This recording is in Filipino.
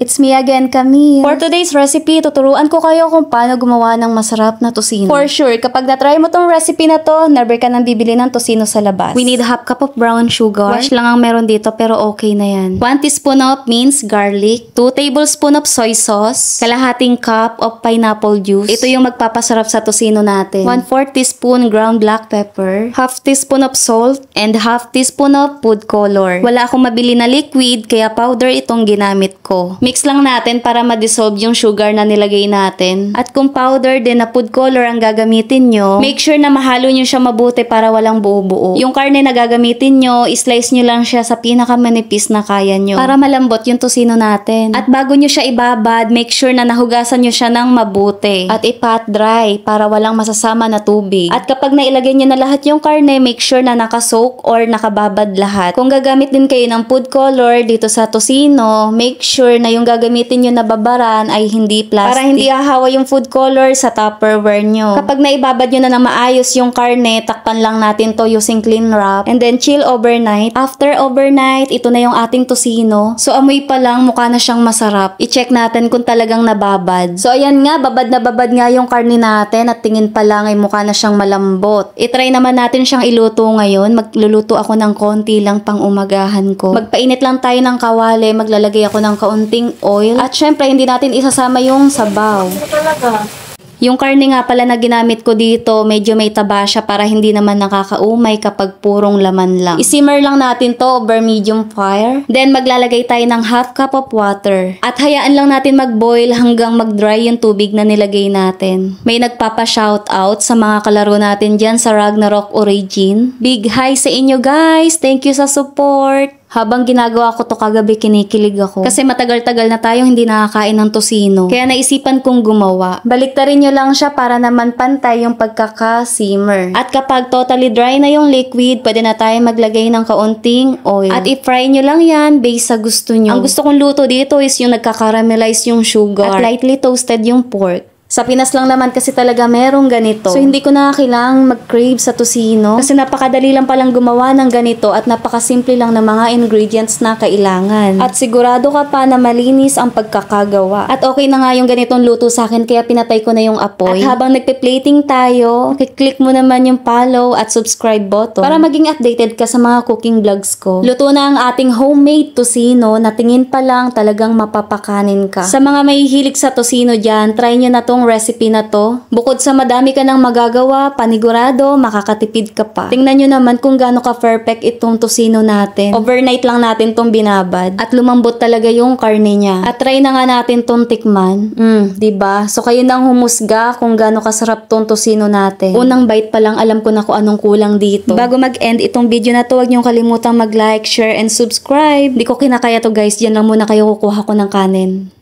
It's me again, Camille. For today's recipe, tuturuan ko kayo kung paano gumawa ng masarap na tocino. For sure, kapag na-try mo tong recipe na to, never ka nang bibili ng tocino sa labas. We need half cup of brown sugar. Wash lang ang meron dito pero okay na yan. 1 teaspoon of minced garlic, 2 tablespoon of soy sauce, kalahating cup of pineapple juice. Ito yung magpapasarap sa tocino natin. 1/4 teaspoon ground black pepper, half teaspoon of salt, and half teaspoon of food color. Wala akong mabili na liquid kaya powder itong ginamit ko. Mix lang natin para ma-dissolve yung sugar na nilagay natin. At kung powder din na food color ang gagamitin nyo, make sure na mahalo nyo siya mabuti para walang buo-buo. Yung karne na gagamitin nyo, slice nyo lang siya sa pinakamanipis na kaya nyo para malambot yung tocino natin. At bago nyo siya ibabad, make sure na nahugasan nyo siya ng mabuti. At i-pat dry para walang masasama na tubig. At kapag nailagay nyo na lahat yung karne, make sure na nakasoak or nakababad lahat. Kung gagamit din kayo ng food color dito sa tocino, make sure na yung gagamitin nyo na babaran ay hindi plastic. Para hindi hahawa yung food color sa Tupperware nyo. Kapag naibabad nyo na ng maayos yung karne, takpan lang natin to using clean wrap. And then chill overnight. After overnight, ito na yung ating tocino. So amoy pa lang, mukha na siyang masarap. I-check natin kung talagang nababad. So ayan nga, babad na babad nga yung karne natin at tingin pa lang ay mukha na siyang malambot. I-try naman natin siyang iluto ngayon. Magluluto ako ng konti lang pang umagahan ko. Magpainit lang tayo ng kawali. Maglalagay ako ng kaunting oil. At syempre, hindi natin isasama yung sabaw. Yung karne nga pala na ginamit ko dito, medyo may taba siya para hindi naman nakakaumay kapag purong laman lang. I-simmer lang natin to over medium fire. Then maglalagay tayo ng half cup of water. At hayaan lang natin mag-boil hanggang mag-dry yung tubig na nilagay natin. May nagpapa-shoutout sa mga kalaro natin dyan sa Ragnarok Origin. Big hi sa inyo guys! Thank you sa support! Habang ginagawa ko to kagabi, kinikilig ako. Kasi matagal-tagal na tayong hindi nakakain ng tocino. Kaya naisipan kong gumawa. Baliktarin nyo lang siya para naman pantay yung pagkaka-simmer. At kapag totally dry na yung liquid, pwede na tayo maglagay ng kaunting oil. At i-fry nyo lang yan based sa gusto nyo. Ang gusto kong luto dito is yung nagka-caramelize yung sugar. At lightly toasted yung pork. Sa Pinas lang naman kasi talaga merong ganito. So hindi ko na kailangang mag-crave sa tocino kasi napakadali lang palang gumawa ng ganito at napakasimple lang ng mga ingredients na kailangan. At sigurado ka pa na malinis ang pagkakagawa. At okay na nga yung ganitong luto sa akin kaya pinatay ko na yung apoy. At habang nagpe-plating tayo, click mo naman yung follow at subscribe button para maging updated ka sa mga cooking vlogs ko. Luto na ang ating homemade tocino na tingin pa lang talagang mapapakanin ka. Sa mga mahihilig sa tocino dyan, try nyo na tong recipe na to. Bukod sa madami ka nang magagawa, panigurado, makakatipid ka pa. Tingnan nyo naman kung gaano ka-perfect itong tocino natin. Overnight lang natin tong binabad. At lumambot talaga yung karne niya. At try na nga natin tong tikman. Diba? So kayo nang humusga kung gaano kasarap tong tocino natin. Unang bite pa lang, alam ko na kung anong kulang dito. Bago mag-end itong video na to, huwag nyo kalimutang mag-like, share, and subscribe. Di ko kinakaya to guys. Diyan lang muna kayo kukuha ko ng kanin.